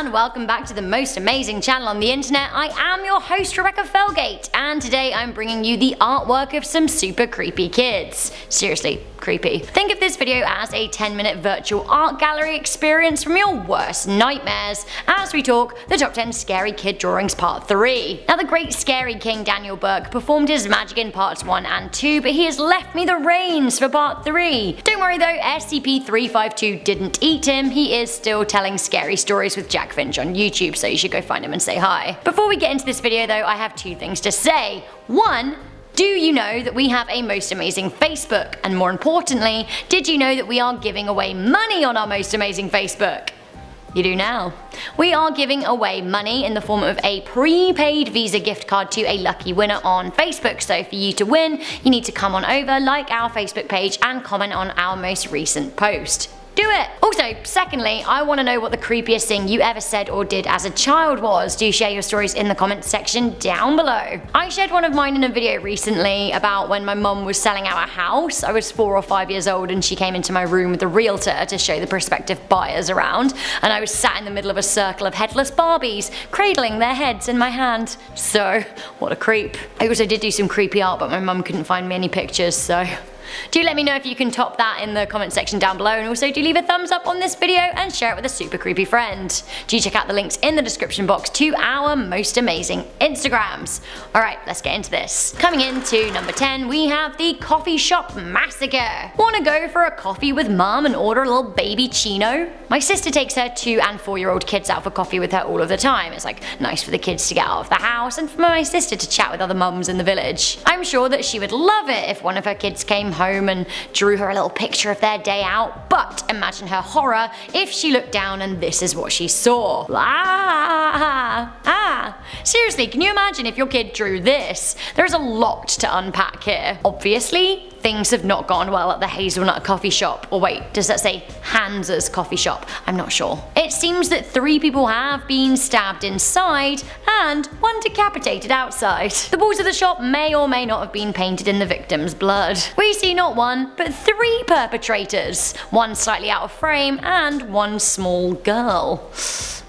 and welcome back to the most amazing channel on the internet. I am your host Rebecca Felgate, and today I'm bringing you the artwork of some super creepy kids. Seriously, creepy. Think of this video as a 10-minute virtual art gallery experience from your worst nightmares as we talk the top 10 scary kid drawings part 3. Now the great scary king Daniel Burke performed his magic in parts 1 and 2, but he has left me the reins for part 3. Don't worry though, SCP-352 didn't eat him, he is still telling scary stories with Jack Finch on YouTube, so you should go find him and say hi. Before we get into this video though, I have two things to say. One, do you know that we have a most amazing Facebook? And more importantly, did you know that we are giving away money on our most amazing Facebook? You do now. We are giving away money in the form of a prepaid Visa gift card to a lucky winner on Facebook. So for you to win, you need to come on over, like our Facebook page and comment on our most recent post. Do it! Also, secondly, I want to know what the creepiest thing you ever said or did as a child was. Do share your stories in the comments section down below. I shared one of mine in a video recently about when my mum was selling our house. I was 4 or 5 years old and she came into my room with a realtor to show the prospective buyers around, and I was sat in the middle of a circle of headless Barbies, cradling their heads in my hand. So, what a creep. I also did do some creepy art, but my mum couldn't find me any pictures, so do let me know if you can top that in the comment section down below, and also do leave a thumbs up on this video and share it with a super creepy friend. Do check out the links in the description box to our most amazing Instagrams. Alright, let's get into this. Coming into number 10, we have the coffee shop massacre. Wanna go for a coffee with mum and order a little baby chino? My sister takes her 2 and 4-year-old kids out for coffee with her all of the time. It's like nice for the kids to get out of the house and for my sister to chat with other mums in the village. I'm sure that she would love it if one of her kids came home and drew her a little picture of their day out, but imagine her horror if she looked down and this is what she saw. Seriously, can you imagine if your kid drew this? There is a lot to unpack here. Obviously, things have not gone well at the Hazelnut coffee shop. Or wait, does that say Hans's coffee shop? I'm not sure. It seems that 3 people have been stabbed inside and 1 decapitated outside. The walls of the shop may or may not have been painted in the victim's blood. We see not 1, but 3 perpetrators. 1 slightly out of frame and 1 small girl.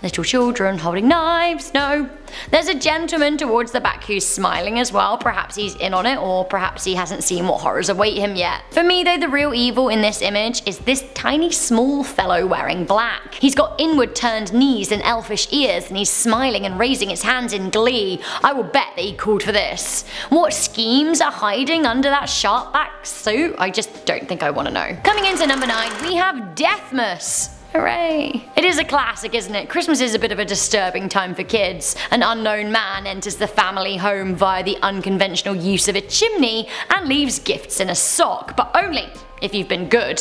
Little children holding knives, no. There's a gentleman towards the back who's smiling as well. Perhaps he's in on it, or perhaps he hasn't seen what horrors await him yet. For me though, the real evil in this image is this tiny small fellow wearing black. He's got inward turned knees and elfish ears, and he's smiling and raising his hands in glee. I will bet that he called for this. What schemes are hiding under that sharp back suit? I just don't think I want to know. Coming into number 9, we have Deathmas. Hooray! It is a classic, isn't it? Christmas is a bit of a disturbing time for kids. An unknown man enters the family home via the unconventional use of a chimney and leaves gifts in a sock, but only if you've been good.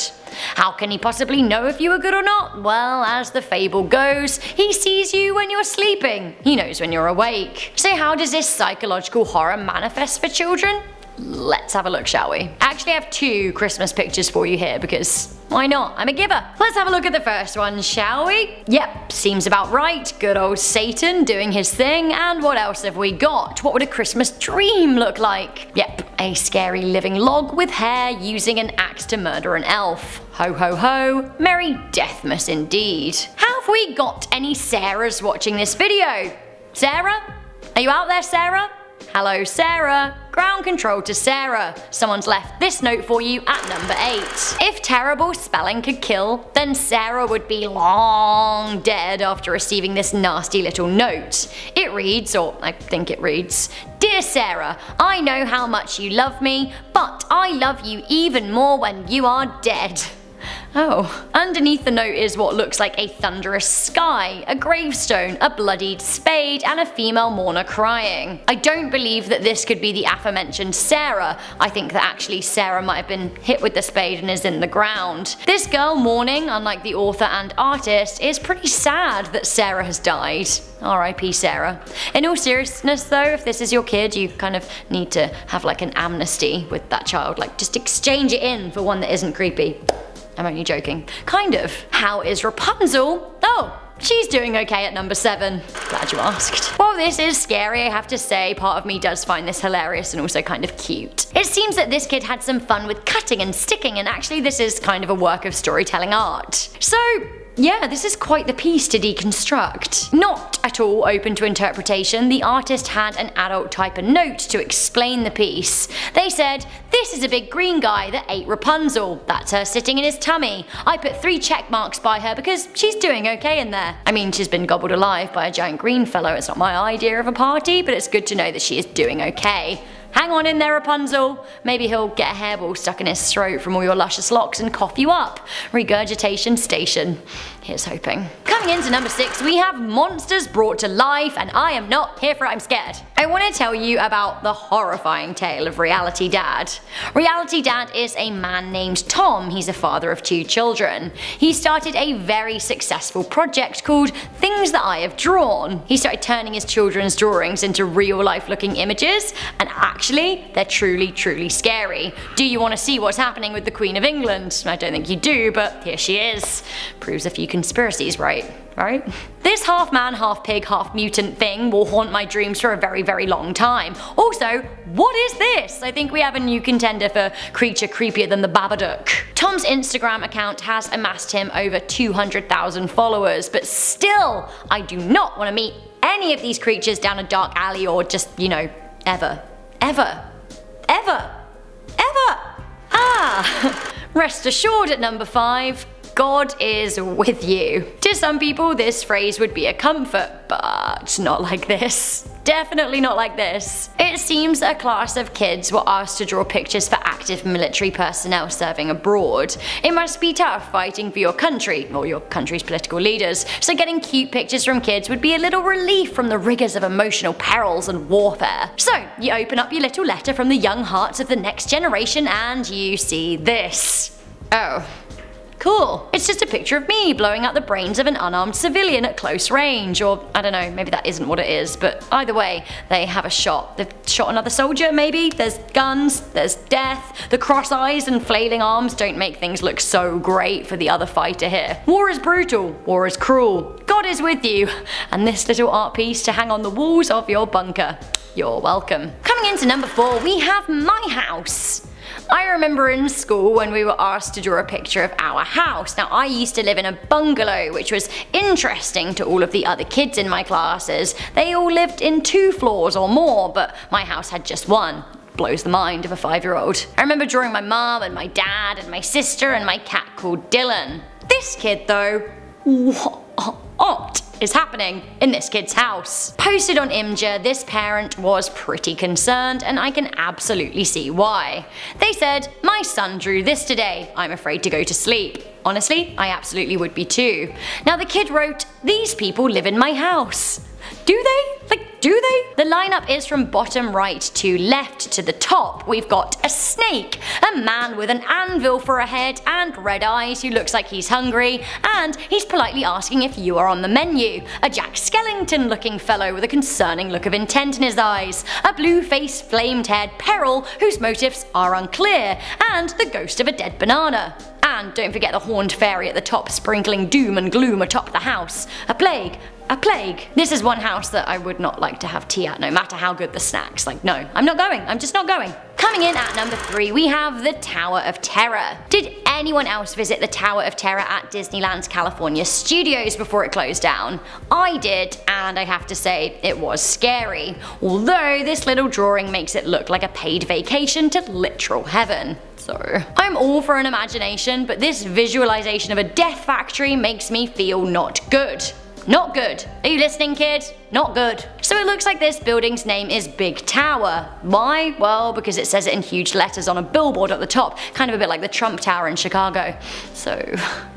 How can he possibly know if you were good or not? Well, as the fable goes, he sees you when you're sleeping. He knows when you're awake. So how does this psychological horror manifest for children? Let's have a look, shall we? I actually have 2 Christmas pictures for you here because why not? I'm a giver. Let's have a look at the first one, shall we? Yep, seems about right. Good old Satan doing his thing. And what else have we got? What would a Christmas dream look like? Yep, a scary living log with hair using an axe to murder an elf. Ho ho ho, Merry Deathmas indeed. Have we got any Sarahs watching this video? Sarah? Are you out there, Sarah? Hello Sarah. Ground control to Sarah. Someone's left this note for you at number 8. If terrible spelling could kill, then Sarah would be long dead after receiving this nasty little note. It reads, or I think it reads, "Dear Sarah, I know how much you love me, but I love you even more when you are dead." Oh. Underneath the note is what looks like a thunderous sky, a gravestone, a bloodied spade, and a female mourner crying. I don't believe that this could be the aforementioned Sarah. I think that actually Sarah might have been hit with the spade and is in the ground. This girl mourning, unlike the author and artist, is pretty sad that Sarah has died. R.I.P. Sarah. In all seriousness though, if this is your kid, you kind of need to have like an amnesty with that child. Like just exchange it in for one that isn't creepy. I'm only joking. Kind of. How is Rapunzel? Oh, she's doing okay at number 7. Glad you asked. While this is scary, I have to say, part of me does find this hilarious and also kind of cute. It seems that this kid had some fun with cutting and sticking, and actually this is kind of a work of storytelling art. So, yeah, this is quite the piece to deconstruct. Not at all open to interpretation, the artist had an adult type a note to explain the piece. They said, "This is a big green guy that ate Rapunzel. That's her sitting in his tummy. I put 3 check marks by her because she's doing okay in there. I mean, she's been gobbled alive by a giant green fellow. It's not my idea of a party, but it's good to know that she is doing okay. Hang on in there, Rapunzel. Maybe he'll get a hairball stuck in his throat from all your luscious locks and cough you up. Regurgitation station." Here's hoping. Coming into number 6, we have monsters brought to life, and I am not here for it, I'm scared. I want to tell you about the horrifying tale of Reality Dad. Reality Dad is a man named Tom. He's a father of 2 children. He started a very successful project called Things That I Have Drawn. He started turning his children's drawings into real life looking images, and actually, they're truly scary. Do you want to see what's happening with the Queen of England? I don't think you do, but here she is. Proves a few conspiracies right? This half man, half pig, half mutant thing will haunt my dreams for a very long time. Also, what is this? I think we have a new contender for creature creepier than the Babadook. Tom's Instagram account has amassed him over 200,000 followers, but still, I do not want to meet any of these creatures down a dark alley or just, you know, ever. Rest assured at number 5, God is with you. To some people, this phrase would be a comfort, but not like this. Definitely not like this. It seems a class of kids were asked to draw pictures for active military personnel serving abroad. It must be tough fighting for your country, or your country's political leaders, so getting cute pictures from kids would be a little relief from the rigors of emotional perils and warfare. So, you open up your little letter from the young hearts of the next generation and you see this. Oh. Cool. It's just a picture of me blowing out the brains of an unarmed civilian at close range, or I don't know, maybe that isn't what it is, but either way, they have a shot. They've shot another soldier, maybe? There's guns, there's death. The cross eyes and flailing arms don't make things look so great for the other fighter here. War is brutal, war is cruel. God is with you, and this little art piece to hang on the walls of your bunker. You're welcome. Coming into number 4, we have my house. I remember in school when we were asked to draw a picture of our house. Now, I used to live in a bungalow, which was interesting to all of the other kids in my classes. They all lived in 2 floors or more, but my house had just 1. Blows the mind of a 5-year-old. I remember drawing my mum and my dad and my sister and my cat called Dylan. This kid though, what is happening in this kid's house? Posted on Imgur, this parent was pretty concerned, and I can absolutely see why. They said, "My son drew this today. I'm afraid to go to sleep." Honestly, I absolutely would be too. Now the kid wrote, "These people live in my house." Do they? Do they? The lineup is from bottom right to left to the top. We've got a snake, a man with an anvil for a head and red eyes who looks like he's hungry, and he's politely asking if you are on the menu. A Jack Skellington looking fellow with a concerning look of intent in his eyes. A blue-faced flamed haired peril whose motives are unclear, and the ghost of a dead banana. And don't forget the horned fairy at the top sprinkling doom and gloom atop the house. A plague. A plague. This is one house that I would not like to have tea at, no matter how good the snacks. Like, no, I'm not going. I'm just not going. Coming in at number 3, we have the Tower of Terror. Did anyone else visit the Tower of Terror at Disneyland's California studios before it closed down? I did, and I have to say, it was scary. Although this little drawing makes it look like a paid vacation to literal heaven. So, I'm all for an imagination, but this visualization of a death factory makes me feel not good. Not good. Are you listening, kid? Not good. So it looks like this building's name is Big Tower. Why? Well, because it says it in huge letters on a billboard at the top, kind of a bit like the Trump Tower in Chicago. So,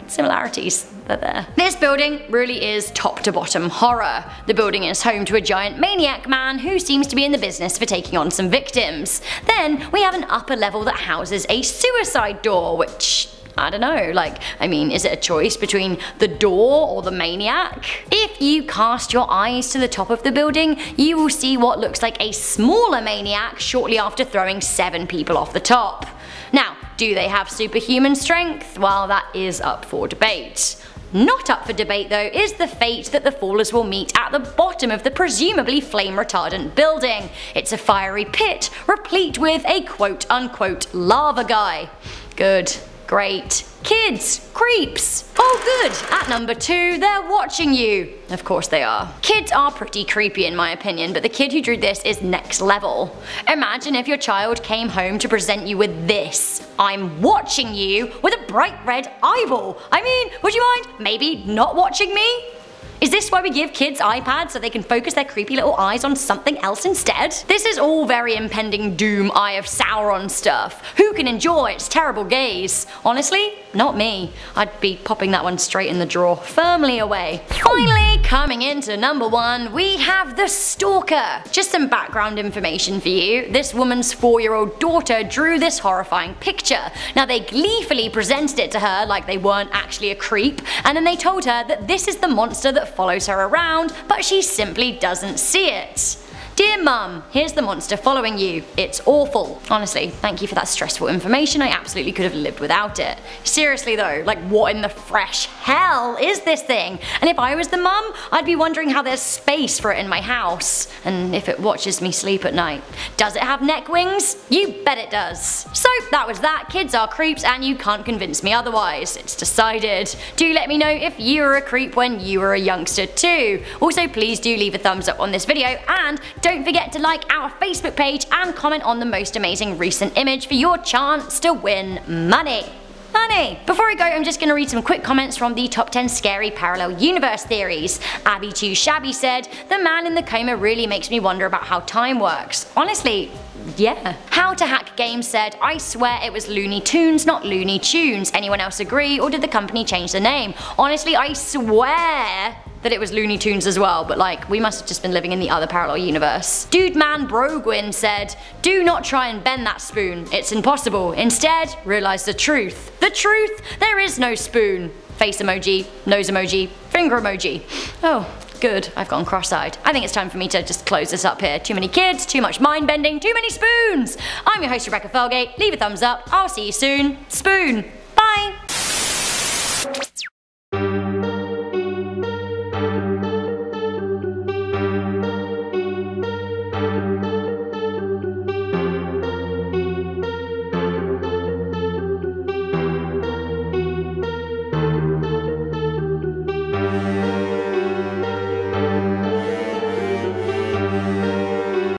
similarities, they're there. This building really is top to bottom horror. The building is home to a giant maniac man who seems to be in the business for taking on some victims. Then we have an upper level that houses a suicide door, which I don't know, is it a choice between the door or the maniac? If you cast your eyes to the top of the building, you will see what looks like a smaller maniac shortly after throwing 7 people off the top. Now, do they have superhuman strength? Well, that is up for debate. Not up for debate though is the fate that the fallers will meet at the bottom of the presumably flame retardant building. It's a fiery pit replete with a quote unquote lava guy. Good. Great. Kids, creeps. Oh good, at number 2, Theyre Watching You. Of course they are. Kids are pretty creepy in my opinion, but the kid who drew this is next level. Imagine if your child came home to present you with this. I'm watching you with a bright red eyeball. I mean, would you mind maybe not watching me? Is this why we give kids iPads so they can focus their creepy little eyes on something else instead? This is all very impending doom Eye of Sauron stuff. Who can enjoy its terrible gaze? Honestly, not me. I'd be popping that one straight in the drawer, firmly away. Finally, coming into number 1, we have the Stalker. Just some background information for you. This woman's 4-year-old daughter drew this horrifying picture. Now they gleefully presented it to her like they weren't actually a creep, and then they told her that this is the monster that follows her around, but she simply doesn't see it. Dear Mum, here's the monster following you. It's awful. Honestly, thank you for that stressful information. I absolutely could have lived without it. Seriously though, like what in the fresh hell is this thing? And if I was the mum, I'd be wondering how there's space for it in my house. And if it watches me sleep at night. Does it have neck wings? You bet it does. So that was that. Kids are creeps and you can't convince me otherwise. It's decided. Do let me know if you were a creep when you were a youngster too. Also please do leave a thumbs up on this video and don't forget to like our Facebook page and comment on the most amazing recent image for your chance to win money. Before I go, I'm just going to read some quick comments from the top 10 scary parallel universe theories. Abby Too Shabby said, the man in the coma really makes me wonder about how time works. Honestly, yeah. How to Hack Games said, I swear it was Looney Tunes, not Looney Tunes. Anyone else agree, or did the company change the name? Honestly, I swear that it was Looney Tunes as well, but like, we must have just been living in the other parallel universe. Dude Man Brogwin said, do not try and bend that spoon, it's impossible. Instead, realize the truth. The truth? There is no spoon. Face emoji, nose emoji, finger emoji. Oh, good, I've gone cross-eyed. I think it's time for me to just close this up here. Too many kids, too much mind bending, too many spoons. I'm your host Rebecca Felgate, leave a thumbs up, I'll see you soon. Spoon.